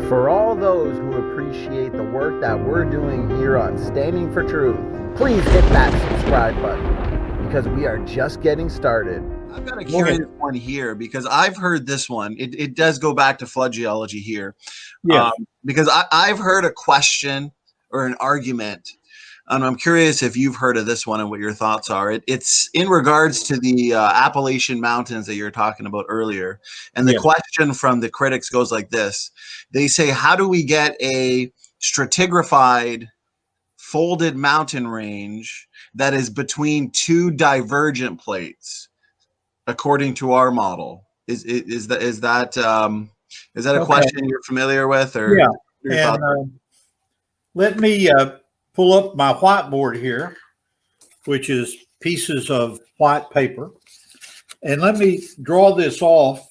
For all those who appreciate the work that we're doing here on Standing for Truth, please hit that subscribe button because we are just getting started. I've got a curious one here because I've heard this one. It does go back to flood geology here. Yes. Because I've heard a question or an argument, and I'm curious if you've heard of this one and what your thoughts are. It's in regards to the Appalachian Mountains that you were talking about earlier. And the question from the critics goes like this. They say, how do we get a stratified folded mountain range that is between two divergent plates, according to our model? Is that a question you're familiar with, or let me pull up my whiteboard here, which is pieces of white paper, and let me draw this off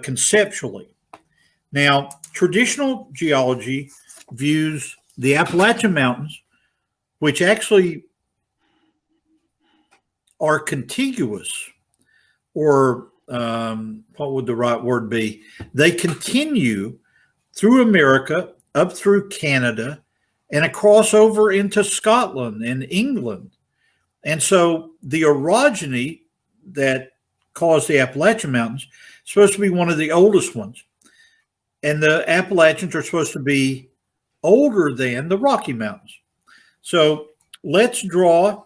conceptually. Now, traditional geology views the Appalachian Mountains, which actually are contiguous, or what would the right word be? They continue through America, up through Canada, and across over into Scotland and England. And so the orogeny that caused the Appalachian Mountains is supposed to be one of the oldest ones. And the Appalachians are supposed to be older than the Rocky Mountains. So let's draw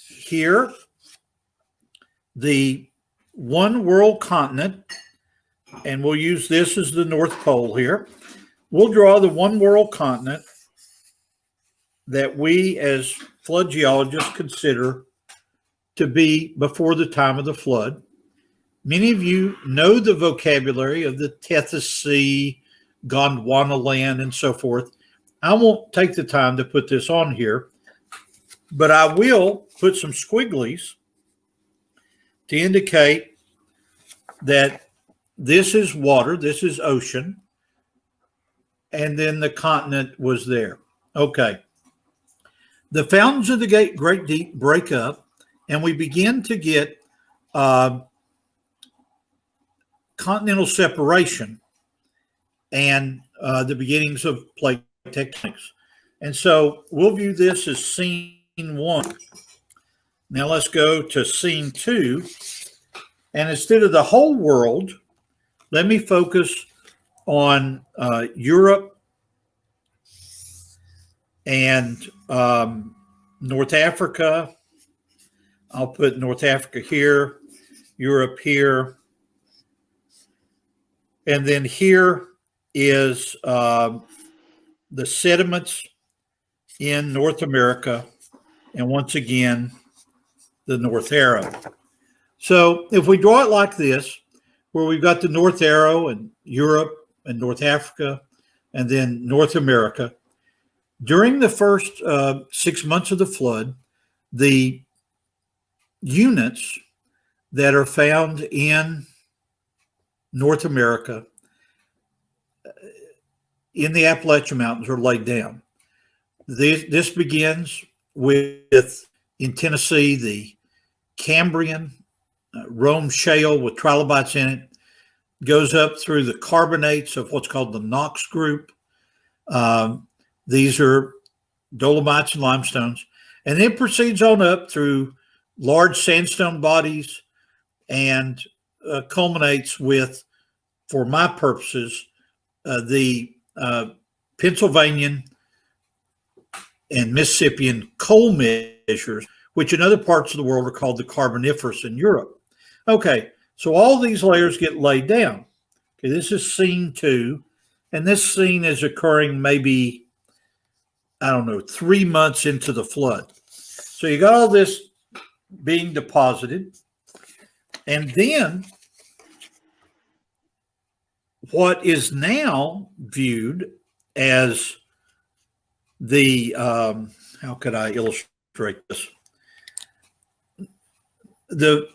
here the one world continent, and we'll use this as the North Pole here. We'll draw the one world continent that we as flood geologists consider to be before the time of the flood. Many of you know the vocabulary of the Tethys Sea, Gondwana land, and so forth. I won't take the time to put this on here, but I will put some squigglies to indicate that this is water, this is ocean, and then the continent was there. Okay. The fountains of the Great Deep break up, and we begin to get continental separation and the beginnings of plate tectonics. And so we'll view this as scene one. Now let's go to scene two. And instead of the whole world, let me focus on Europe and North Africa. I'll put North Africa here, Europe here. And then here is the sediments in North America. And once again, the North Arrow. So if we draw it like this, where we've got the North Arrow and Europe and North Africa and then North America, during the first 6 months of the flood, the units that are found in North America in the Appalachian Mountains are laid down. This begins with, in Tennessee, the Cambrian Rome shale with trilobites in it, goes up through the carbonates of what's called the Knox group. These are dolomites and limestones, and then proceeds on up through large sandstone bodies and culminates with, for my purposes, the Pennsylvanian and Mississippian coal measures, which in other parts of the world are called the Carboniferous in Europe. Okay, so all these layers get laid down. Okay, this is scene two, And this scene is occurring maybe, I don't know, 3 months into the flood. So you got all this being deposited. And then what is now viewed as the, how could I illustrate this? The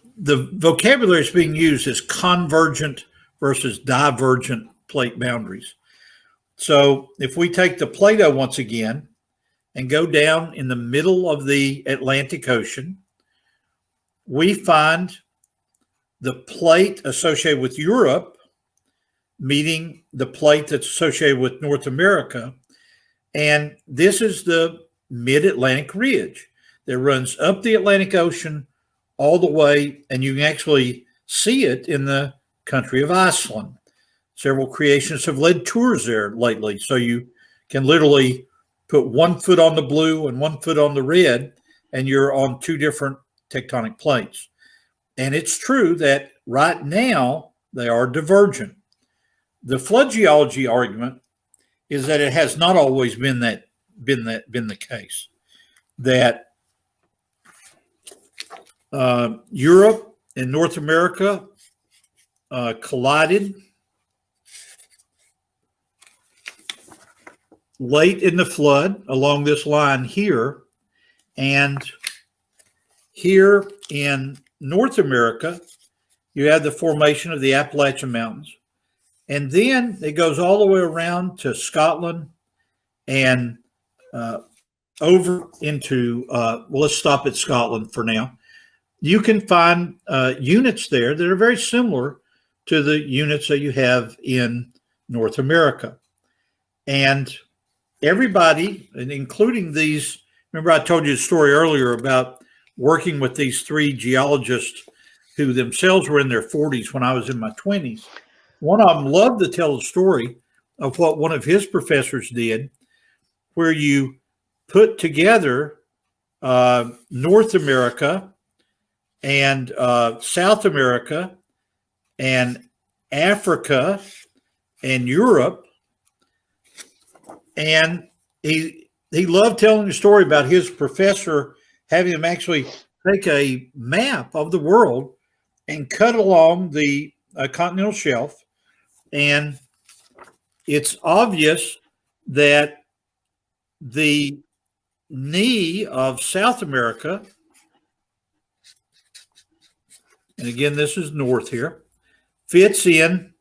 vocabulary is being used as convergent versus divergent plate boundaries. So if we take the Plato once again and go down in the middle of the Atlantic Ocean, we find the plate associated with Europe meeting the plate that's associated with North America. And this is the mid-Atlantic ridge that runs up the Atlantic Ocean all the way, and you can actually see it in the country of Iceland. Several creationists have led tours there lately, so you can literally put 1 foot on the blue and 1 foot on the red, and you're on 2 different tectonic plates. And it's true that right now they are divergent. The flood geology argument is that it has not always been the case. That Europe and North America collided late in the flood along this line here, and here in North America, you have the formation of the Appalachian Mountains. And then it goes all the way around to Scotland and over into, let's stop at Scotland for now. You can find units there that are very similar to the units that you have in North America. And everybody, and including these, remember I told you the story earlier about working with these 3 geologists who themselves were in their 40s when I was in my 20s. One of them loved to tell the story of what one of his professors did, where you put together North America and South America and Africa and Europe. And he loved telling the story about his professor having him actually take a map of the world and cut along the continental shelf. And it's obvious that the knee of South America, and again, this is north here, fits in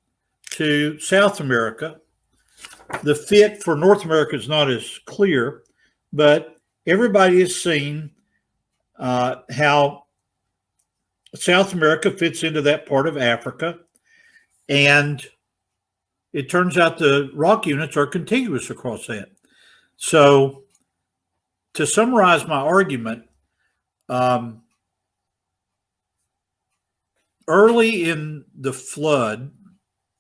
to South America. The fit for North America is not as clear, but everybody has seen how South America fits into that part of Africa. And it turns out the rock units are contiguous across that. So to summarize my argument, early in the flood,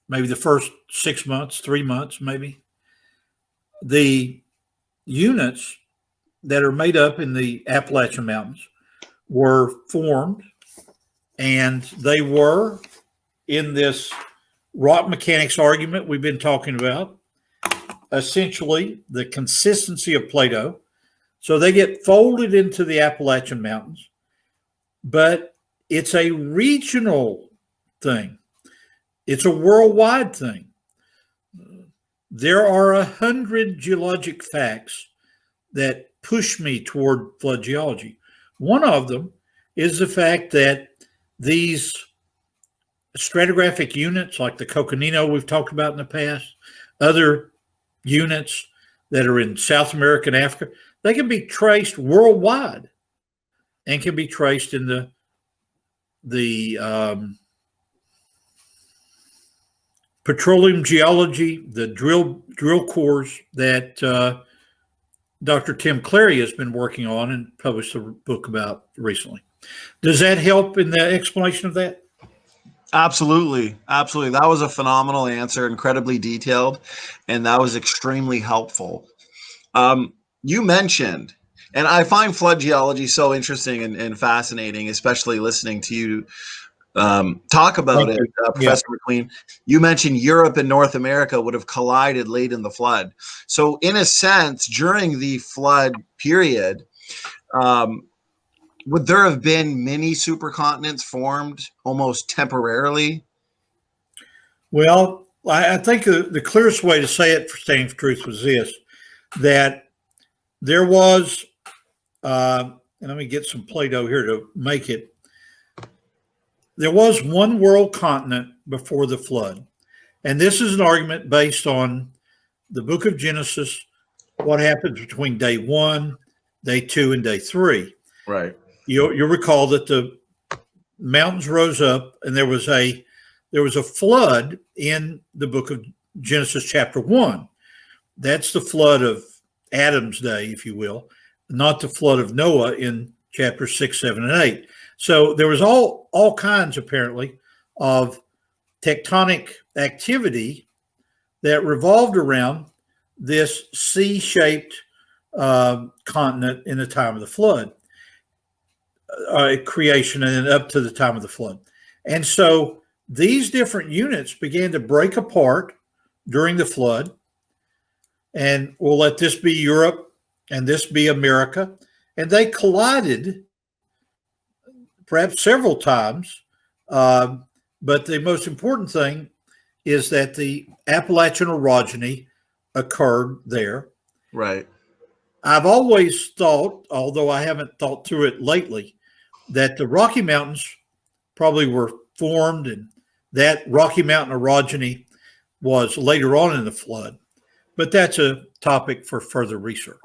maybe the first 6 months, 3 months, maybe, the units that are made up in the Appalachian Mountains were formed, and they were in this rock mechanics argument we've been talking about, essentially the consistency of Plato. So they get folded into the Appalachian Mountains, but it's a regional thing. It's a worldwide thing. There are 100 geologic facts that push me toward flood geology. One of them is the fact that these stratigraphic units like the Coconino we've talked about in the past, other units that are in South America and Africa, they can be traced worldwide and can be traced in the petroleum geology, the drill cores that Dr. Tim Clary has been working on and published a book about recently. Does that help in the explanation of that? Absolutely. Absolutely. That was a phenomenal answer, incredibly detailed, and that was extremely helpful. You mentioned, and I find flood geology so interesting and fascinating, especially listening to you talk about Thank it, you. Professor McQueen. You mentioned Europe and North America would have collided late in the flood. So in a sense, during the flood period, would there have been many supercontinents formed almost temporarily? Well, I think the clearest way to say it for Standing for Truth was this, that there was, and let me get some Play-Doh here to make it. There was one world continent before the flood. And this is an argument based on the book of Genesis, what happens between day 1, day 2, and day 3. Right. You'll recall that the mountains rose up and there was a flood in the book of Genesis chapter 1. That's the flood of Adam's day, if you will, not the flood of Noah in chapters 6, 7, and 8. So there was all kinds, apparently, of tectonic activity that revolved around this C-shaped continent in the time of the flood, creation, and then up to the time of the flood. And so these different units began to break apart during the flood, and we'll let this be Europe and this be America, and they collided perhaps several times. But the most important thing is that the Appalachian orogeny occurred there. Right. I've always thought, although I haven't thought through it lately, that the Rocky Mountains probably were formed, and that Rocky Mountain orogeny was later on in the flood. But that's a topic for further research.